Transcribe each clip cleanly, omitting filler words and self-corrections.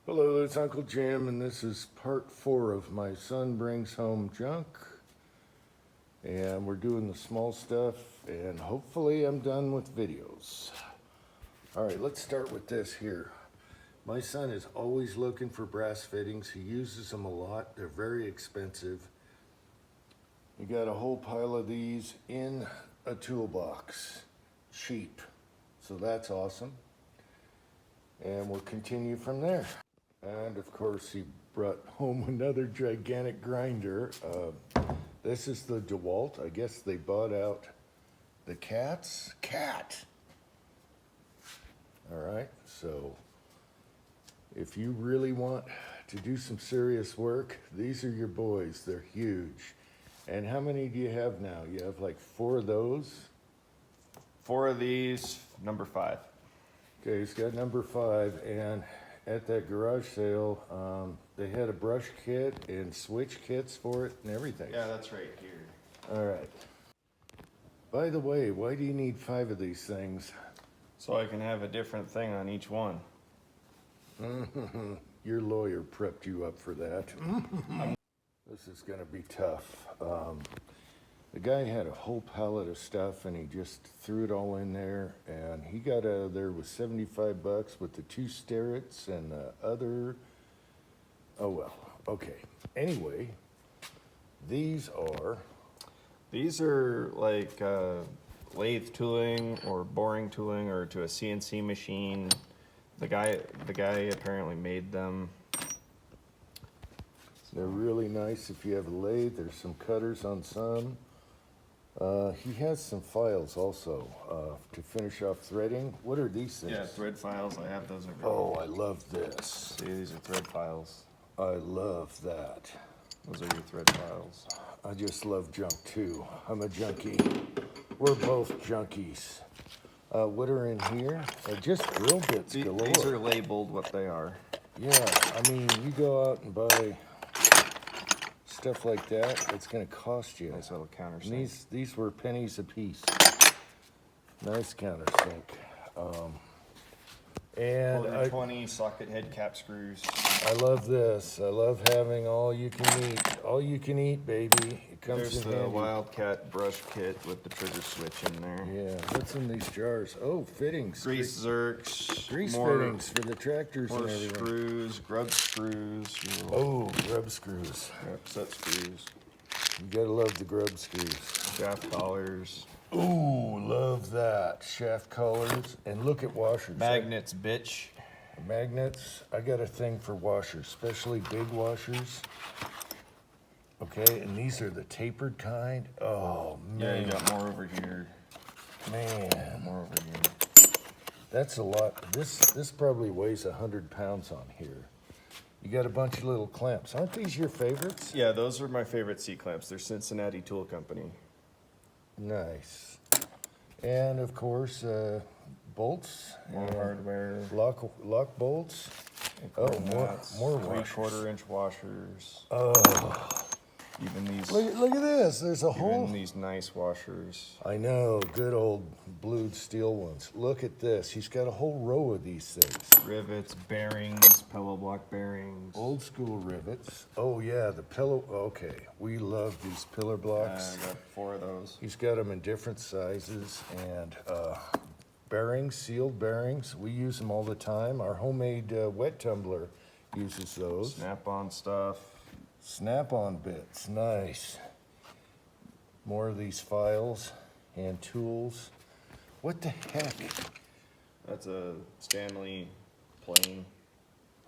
Hello, it's Uncle Jim, and this is part 4 of my son brings home junk. And we're doing the small stuff, and hopefully I'm done with videos. All right, let's start with this here. My son is always looking for brass fittings. He uses them a lot. They're very expensive. You got a whole pile of these in a toolbox, cheap. So that's awesome. And we'll continue from there. And of course, he brought home another gigantic grinder. This is the DeWalt. I guess they bought out the cat's cat. All right, so if you really want to do some serious work, these are your boys. They're huge. And how many do you have now? You have like 4 of those? 4 of these, number 5. Okay, he's got number 5, and at that garage sale, they had a brush kit and switch kits for it and everything. Yeah, that's right here. All right. By the way, why do you need 5 of these things? So I can have a different thing on each one. Your lawyer prepped you up for that. This is gonna be tough. The guy had a whole pallet of stuff and he just threw it all in there, and he got out of there with 75 bucks with the 2 Starretts and the other, oh well, okay. Anyway, these are like lathe tooling or boring tooling or to a CNC machine. The guy apparently made them. They're really nice if you have a lathe. There's some cutters on some. He has some files also to finish off threading. What are these things? Yeah, thread files. I have those over Oh, I love this. here. See, these are thread files. I love that. Those are your thread files. I just love junk too. I'm a junkie. We're both junkies. What are in here? Just drill bits galore. These are labeled what they are. Yeah, I mean, you go out and buy stuff like that, it's gonna cost you. Nice little countersink. And these were pennies a piece. Nice countersink. And Folder 20 socket head cap screws. I love this. I love having all you can eat. All you can eat, baby. It comes There's in the handy. Wildcat brush kit with the trigger switch in there. Yeah, what's in these jars? Oh, fittings. Grease zerks. Grease more, fittings for the tractors More and everything. screws, grub screws. Oh, grub screws. Yep, set screws. You gotta love the grub screws. Shaft collars. Ooh, love that. Shaft collars. And look at washers. Magnets, bitch. Magnets. I got a thing for washers, especially big washers. Okay, and these are the tapered kind. Oh, Yeah, man. you got more over here. Man. More over here. That's a lot. This probably weighs 100 pounds on here. You got a bunch of little clamps. Aren't these your favorites? Yeah, those are my favorite C-clamps. They're Cincinnati Tool Company. Nice. And of course, bolts. More and hardware. Lock bolts. Oh, more washers. 3/4 inch washers. Oh, Even these. look at this. There's a Even whole. these nice washers. I know, good old blued steel ones. Look at this. He's got a whole row of these things. Rivets, bearings, pillow block bearings. Old school rivets. Oh yeah, the pillow. Okay, we love these pillar blocks. I got 4 of those. He's got them in different sizes, and bearings, sealed bearings. We use them all the time. Our homemade wet tumbler uses those. Snap-on stuff. Snap-on bits, nice. More of these files and tools. What the heck? That's a Stanley plane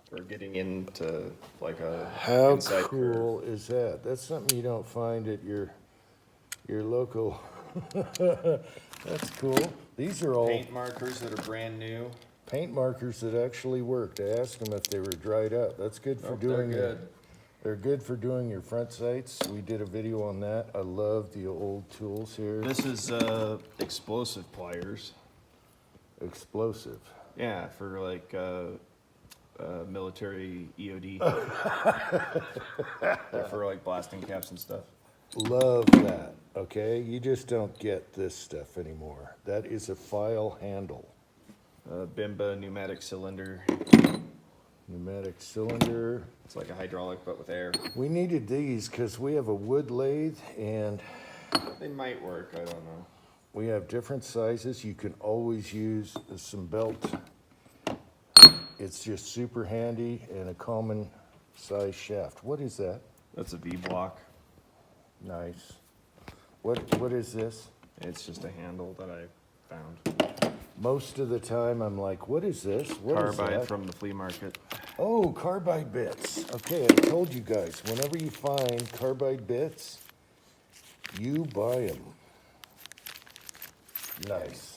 for getting into like a How inside cool is that? That's something you don't find at your local. That's cool. These are all paint markers that are brand new. paint markers that actually worked. I asked them if they were dried up. That's good for Nope, doing they're good. They're good for doing your front sights. We did a video on that. I love the old tools here. This is explosive pliers. Explosive. Yeah, for like military EOD. They're for like blasting caps and stuff. Love that. Okay, you just don't get this stuff anymore. That is a file handle. Bimba pneumatic cylinder. Pneumatic cylinder. It's like a hydraulic, but with air. We needed these because we have a wood lathe and They might work, I don't know. we have different sizes. You can always use some belt. It's just super handy and a common size shaft. What is that? That's a V-block. Nice. What is this? It's just a handle that I found. Most of the time I'm like, what is this? What is Carbide that? from the flea market. Oh, carbide bits. Okay, I told you guys, whenever you find carbide bits, you buy them. Nice.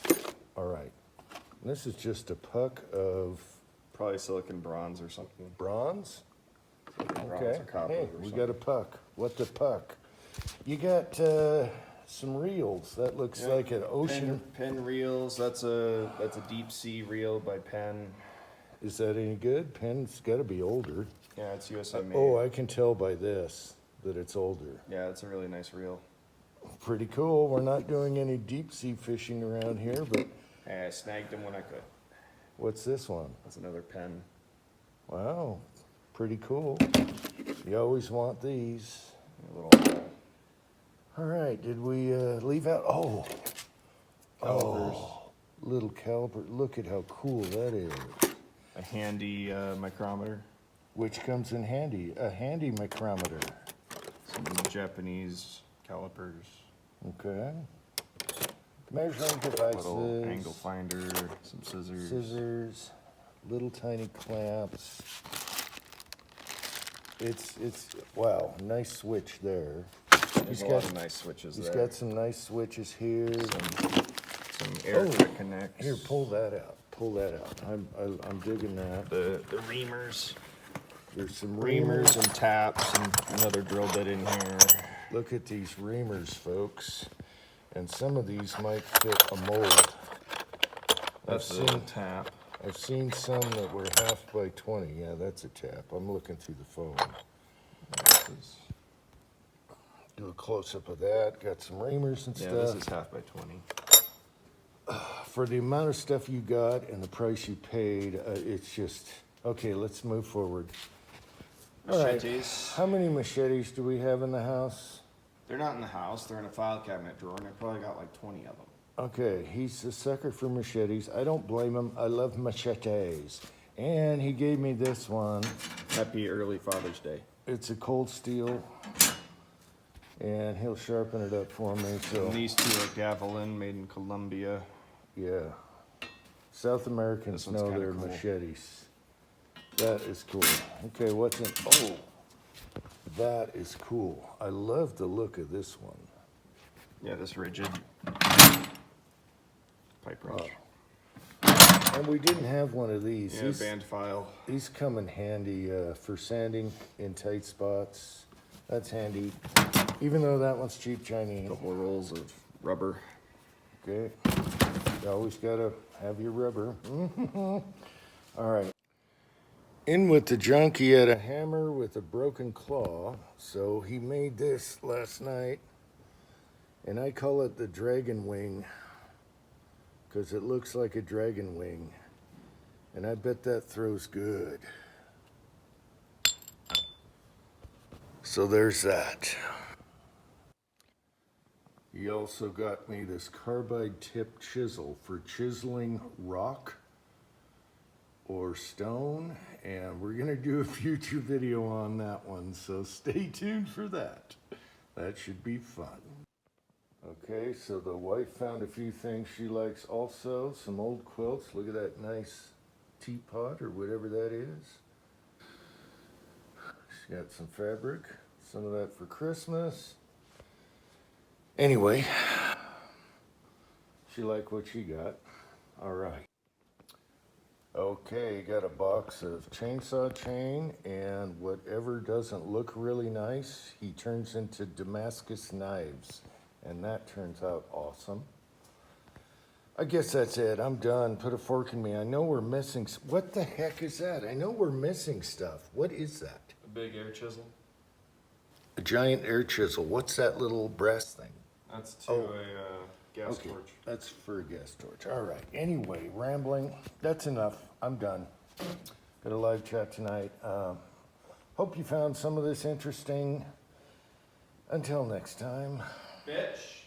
All right. This is just a puck of Probably silicon bronze or something. bronze. Silicon bronze Okay. or copper Hey, or we something. got a puck. What the puck? You got some reels. That looks Yeah, like an ocean. Penn reels. That's a deep sea reel by Penn. Is that any good? Pen's got to be older. Yeah, it's USA made. Oh, I can tell by this that it's older. Yeah, it's a really nice reel. Pretty cool. We're not doing any deep sea fishing around here, but Hey, I snagged them when I could. what's this one? That's another Penn. Wow, pretty cool. You always want these. A little All right, did we leave out? Oh, calipers. little caliper. Look at how cool that is. A handy micrometer. Which comes in handy, a handy micrometer. Some Japanese calipers. Okay. Measuring devices. Little angle finder. Some scissors. Scissors, little tiny clamps. It's wow, nice switch there. There's a lot of nice switches He's there. got some nice switches here. Some air Oh, quick connects. Here, pull that out. Pull that out. I'm digging that. the reamers. There's some Reamers reamers. and taps and another drill bit in here. Look at these reamers, folks. And some of these might fit a mold. That's I've a seen- tap. I've seen some that were 1/2 by 20. Yeah, that's a tap. I'm looking through the phone. This is, Do a close-up of that. Got some reamers and yeah, stuff. this is 1/2 by 20. For the amount of stuff you got and the price you paid, it's just, okay, let's move forward. All right. Machetes. How many machetes do we have in the house? They're not in the house. They're in a file cabinet drawer, and I probably got like 20 of them. Okay, he's a sucker for machetes. I don't blame him. I love machetes. And he gave me this one. Happy early Father's Day. It's a cold steel. And he'll sharpen it up for me, so, And these two are Gavilan, made in Colombia. yeah. South Americans This one's know kinda their cool. machetes. That is cool. Okay, what's in, oh, that is cool. I love the look of this one. Yeah, this rigid pipe wrench. And we didn't have one of these. Yeah, band file. These come in handy for sanding in tight spots. That's handy. Even though that one's cheap Chinese. Couple of rolls of rubber. Okay. You always gotta have your rubber. All right. In with the junk, he had a hammer with a broken claw. So he made this last night. And I call it the dragon wing, because it looks like a dragon wing. And I bet that throws good. So there's that. He also got me this carbide tip chisel for chiseling rock or stone, and we're gonna do a future video on that one, so stay tuned for that. That should be fun. Okay, so the wife found a few things she likes also. Some old quilts. Look at that nice teapot or whatever that is. She got some fabric. Some of that for Christmas. Anyway, she liked what she got. All right. Okay, got a box of chainsaw chain, and whatever doesn't look really nice, he turns into Damascus knives. And that turns out awesome. I guess that's it. I'm done. Put a fork in me. I know we're missing. What the heck is that? I know we're missing stuff. What is that? A big air chisel. A giant air chisel. What's that little brass thing? That's to Oh. a gas Okay, torch. that's for a gas torch. All right. Anyway, rambling. That's enough. I'm done. got a live chat tonight. Hope you found some of this interesting. Until next time. Bitch.